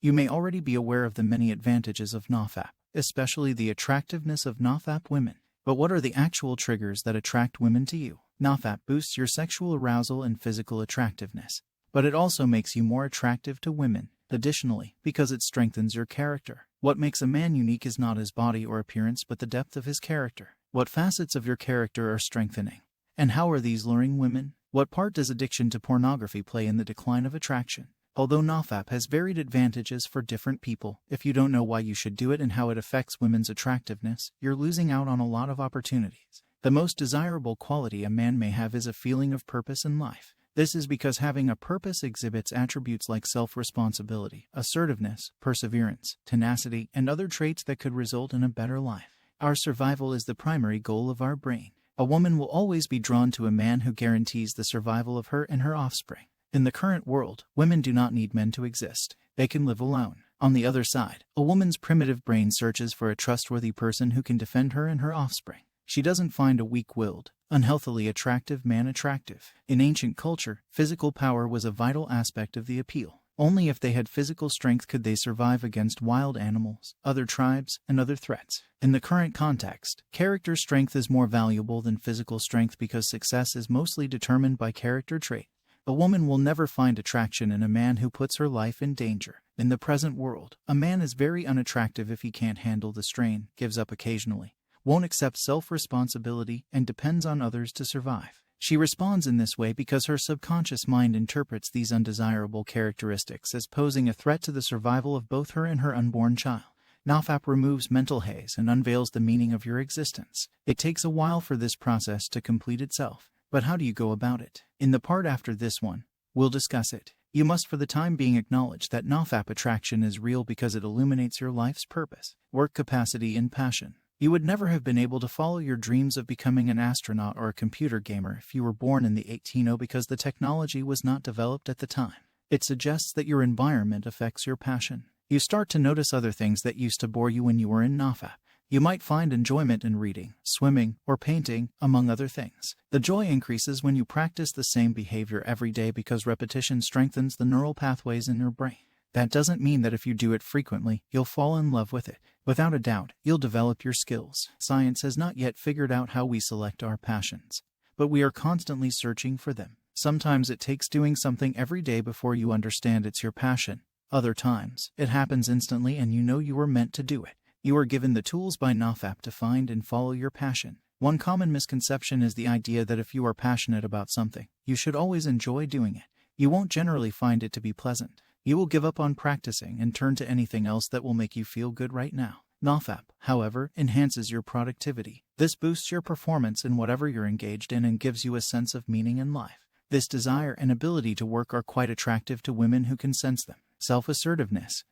You may already be aware of the many advantages of NoFap, especially the attractiveness of NoFap women. But what are the actual triggers that attract women to you? NoFap boosts your sexual arousal and physical attractiveness, but it also makes you more attractive to women. Additionally, because it strengthens your character. What makes a man unique is not his body or appearance but the depth of his character. What facets of your character are strengthening? And how are these luring women? What part does addiction to pornography play in the decline of attraction? Although NoFap has varied advantages for different people, if you don't know why you should do it and how it affects women's attractiveness, you're losing out on a lot of opportunities. The most desirable quality a man may have is a feeling of purpose in life. This is because having a purpose exhibits attributes like self-responsibility, assertiveness, perseverance, tenacity, and other traits that could result in a better life. Our survival is the primary goal of our brain. A woman will always be drawn to a man who guarantees the survival of her and her offspring. In the current world, women do not need men to exist. They can live alone. On the other side, a woman's primitive brain searches for a trustworthy person who can defend her and her offspring. She doesn't find a weak-willed, unhealthily attractive man attractive. In ancient culture, physical power was a vital aspect of the appeal. Only if they had physical strength could they survive against wild animals, other tribes, and other threats. In the current context, character strength is more valuable than physical strength because success is mostly determined by character trait. A woman will never find attraction in a man who puts her life in danger. In the present world, a man is very unattractive if he can't handle the strain, gives up occasionally, won't accept self-responsibility, and depends on others to survive. She responds in this way because her subconscious mind interprets these undesirable characteristics as posing a threat to the survival of both her and her unborn child. NoFap removes mental haze and unveils the meaning of your existence. It takes a while for this process to complete itself. But how do you go about it? In the part after this one, we'll discuss it. You must for the time being acknowledge that NoFap attraction is real because it illuminates your life's purpose, work capacity, and passion. You would never have been able to follow your dreams of becoming an astronaut or a computer gamer if you were born in the 1800s because the technology was not developed at the time. It suggests that your environment affects your passion. You start to notice other things that used to bore you when you were in NoFap. You might find enjoyment in reading, swimming, or painting, among other things. The joy increases when you practice the same behavior every day because repetition strengthens the neural pathways in your brain. That doesn't mean that if you do it frequently, you'll fall in love with it. Without a doubt, you'll develop your skills. Science has not yet figured out how we select our passions, but we are constantly searching for them. Sometimes it takes doing something every day before you understand it's your passion. Other times, it happens instantly and you know you were meant to do it. You are given the tools by NoFap to find and follow your passion. One common misconception is the idea that if you are passionate about something, you should always enjoy doing it. You won't generally find it to be pleasant. You will give up on practicing and turn to anything else that will make you feel good right now. NoFap, however, enhances your productivity. This boosts your performance in whatever you're engaged in and gives you a sense of meaning in life. This desire and ability to work are quite attractive to women who can sense them. Self-assertiveness.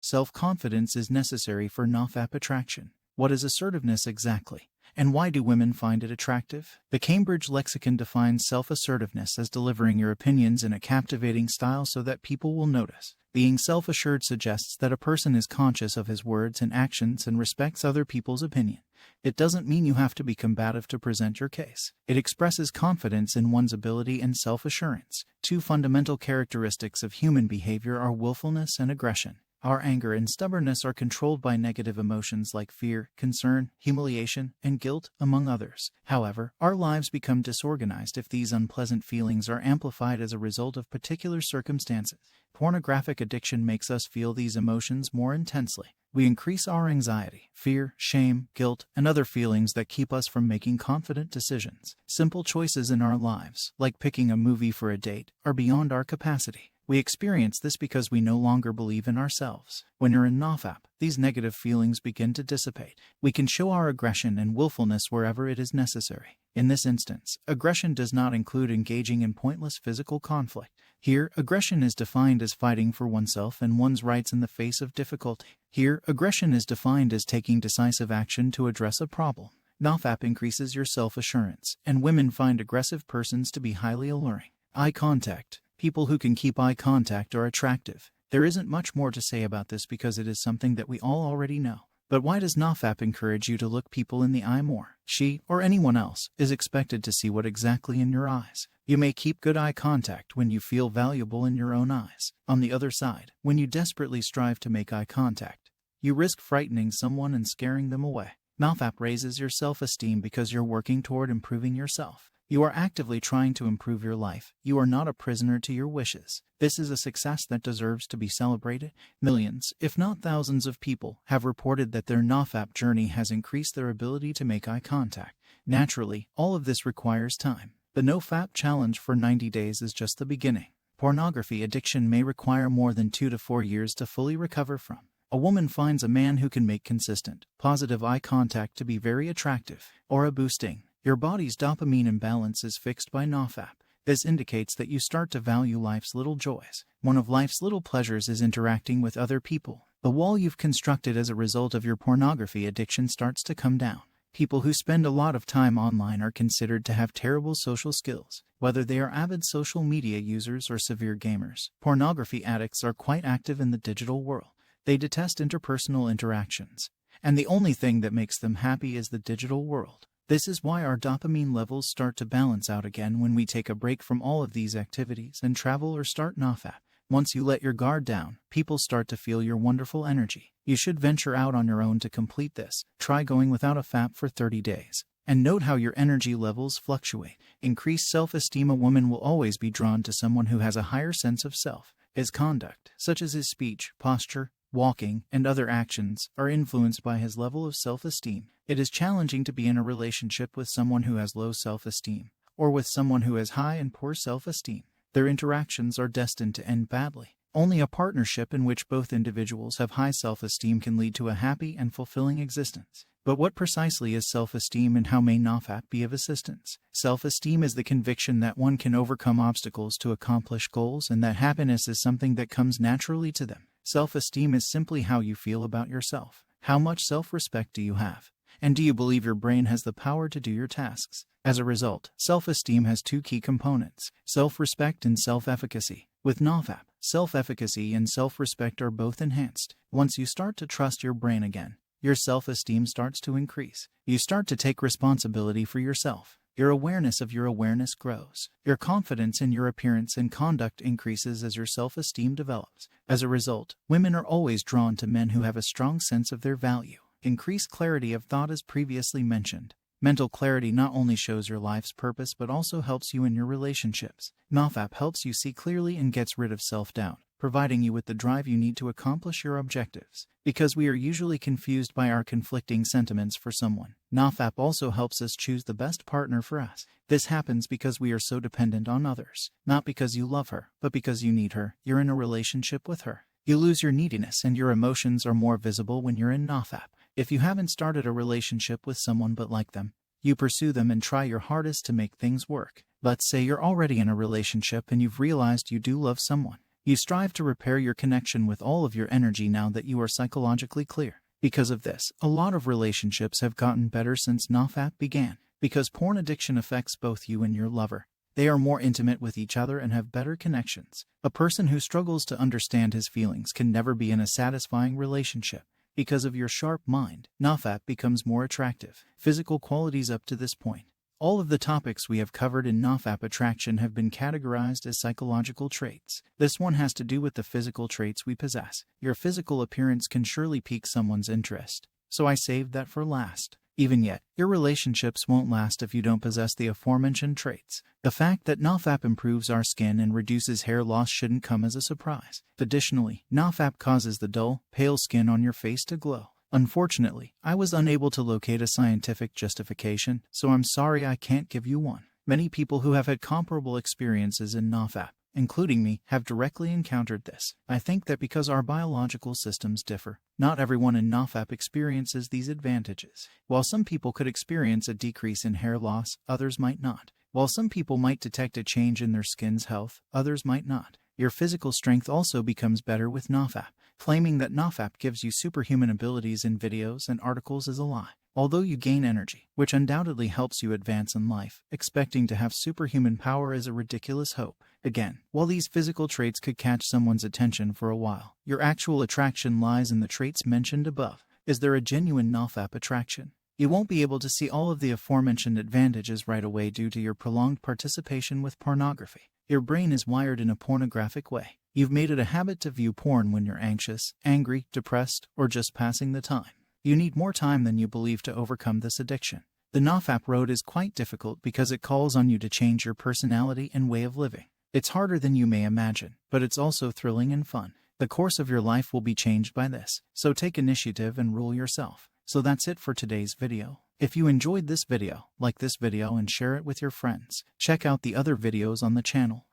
Self-confidence is necessary for NoFap attraction. What is assertiveness exactly? And why do women find it attractive? The Cambridge Lexicon defines self-assertiveness as delivering your opinions in a captivating style so that people will notice. Being self-assured suggests that a person is conscious of his words and actions and respects other people's opinion. It doesn't mean you have to be combative to present your case. It expresses confidence in one's ability and self-assurance. Two fundamental characteristics of human behavior are willfulness and aggression. Our anger and stubbornness are controlled by negative emotions like fear, concern, humiliation, and guilt, among others. However, our lives become disorganized if these unpleasant feelings are amplified as a result of particular circumstances. Pornographic addiction makes us feel these emotions more intensely. We increase our anxiety, fear, shame, guilt, and other feelings that keep us from making confident decisions. Simple choices in our lives, like picking a movie for a date, are beyond our capacity. We experience this because we no longer believe in ourselves. When you're in NoFap, these negative feelings begin to dissipate. We can show our aggression and willfulness wherever it is necessary. In this instance, aggression does not include engaging in pointless physical conflict. Here, aggression is defined as fighting for oneself and one's rights in the face of difficulty. Here, aggression is defined as taking decisive action to address a problem. NoFap increases your self-assurance, and women find aggressive persons to be highly alluring. Eye contact. People who can keep eye contact are attractive. There isn't much more to say about this because it is something that we all already know. But why does NoFap encourage you to look people in the eye more? She, or anyone else, is expected to see what exactly in your eyes. You may keep good eye contact when you feel valuable in your own eyes. On the other side, when you desperately strive to make eye contact, you risk frightening someone and scaring them away. NoFap raises your self-esteem because you're working toward improving yourself. You are actively trying to improve your life. You are not a prisoner to your wishes. This is a success that deserves to be celebrated. Millions, if not thousands of people have reported that their NoFap journey has increased their ability to make eye contact. Naturally, all of this requires time. The NoFap challenge for 90 days is just the beginning. Pornography addiction may require more than 2 to 4 years to fully recover from. A woman finds a man who can make consistent, positive eye contact to be very attractive, or boosting. Your body's dopamine imbalance is fixed by NoFap. This indicates that you start to value life's little joys. One of life's little pleasures is interacting with other people. The wall you've constructed as a result of your pornography addiction starts to come down. People who spend a lot of time online are considered to have terrible social skills, whether they are avid social media users or severe gamers. Pornography addicts are quite active in the digital world. They detest interpersonal interactions, and the only thing that makes them happy is the digital world. This is why our dopamine levels start to balance out again when we take a break from all of these activities and travel or start NoFap. Once you let your guard down, people start to feel your wonderful energy. You should venture out on your own to complete this. Try going without a FAP for 30 days. And note how your energy levels fluctuate. Increased self-esteem. A woman will always be drawn to someone who has a higher sense of self. His conduct, such as his speech, posture, walking, and other actions, are influenced by his level of self-esteem. It is challenging to be in a relationship with someone who has low self-esteem, or with someone who has high and poor self-esteem. Their interactions are destined to end badly. Only a partnership in which both individuals have high self-esteem can lead to a happy and fulfilling existence. But what precisely is self-esteem, and how may NoFap be of assistance? Self-esteem is the conviction that one can overcome obstacles to accomplish goals, and that happiness is something that comes naturally to them. Self-esteem is simply how you feel about yourself. How much self-respect do you have? And do you believe your brain has the power to do your tasks? As a result, self-esteem has two key components: self-respect and self-efficacy. With NoFap, self-efficacy and self-respect are both enhanced. Once you start to trust your brain again, your self-esteem starts to increase. You start to take responsibility for yourself. Your awareness of your awareness grows. Your confidence in your appearance and conduct increases as your self-esteem develops. As a result, women are always drawn to men who have a strong sense of their value. Increased clarity of thought. As previously mentioned, mental clarity not only shows your life's purpose but also helps you in your relationships. NoFap helps you see clearly and gets rid of self-doubt, providing you with the drive you need to accomplish your objectives. Because we are usually confused by our conflicting sentiments for someone, NoFap also helps us choose the best partner for us. This happens because we are so dependent on others. Not because you love her, but because you need her. You're in a relationship with her. You lose your neediness, and your emotions are more visible when you're in NoFap. If you haven't started a relationship with someone but like them, you pursue them and try your hardest to make things work. Let's say you're already in a relationship and you've realized you do love someone. You strive to repair your connection with all of your energy now that you are psychologically clear. Because of this, a lot of relationships have gotten better since NoFap began. Because porn addiction affects both you and your lover, they are more intimate with each other and have better connections. A person who struggles to understand his feelings can never be in a satisfying relationship. Because of your sharp mind, NoFap becomes more attractive. Physical qualities. Up to this point, all of the topics we have covered in NoFap attraction have been categorized as psychological traits. This one has to do with the physical traits we possess. Your physical appearance can surely pique someone's interest, so I saved that for last. Even yet, your relationships won't last if you don't possess the aforementioned traits. The fact that NoFap improves our skin and reduces hair loss shouldn't come as a surprise. Additionally, NoFap causes the dull, pale skin on your face to glow. Unfortunately, I was unable to locate a scientific justification, so I'm sorry I can't give you one. Many people who have had comparable experiences in NoFap, including me, have directly encountered this. I think that because our biological systems differ, not everyone in NoFap experiences these advantages. While some people could experience a decrease in hair loss, others might not. While some people might detect a change in their skin's health, others might not. Your physical strength also becomes better with NoFap. Claiming that NoFap gives you superhuman abilities in videos and articles is a lie. Although you gain energy, which undoubtedly helps you advance in life, expecting to have superhuman power is a ridiculous hope. Again, while these physical traits could catch someone's attention for a while, your actual attraction lies in the traits mentioned above. Is there a genuine NoFap attraction? You won't be able to see all of the aforementioned advantages right away due to your prolonged participation with pornography. Your brain is wired in a pornographic way. You've made it a habit to view porn when you're anxious, angry, depressed, or just passing the time. You need more time than you believe to overcome this addiction. The NoFap road is quite difficult because it calls on you to change your personality and way of living. It's harder than you may imagine, but it's also thrilling and fun. The course of your life will be changed by this, so take initiative and rule yourself. So that's it for today's video. If you enjoyed this video, like this video and share it with your friends. Check out the other videos on the channel.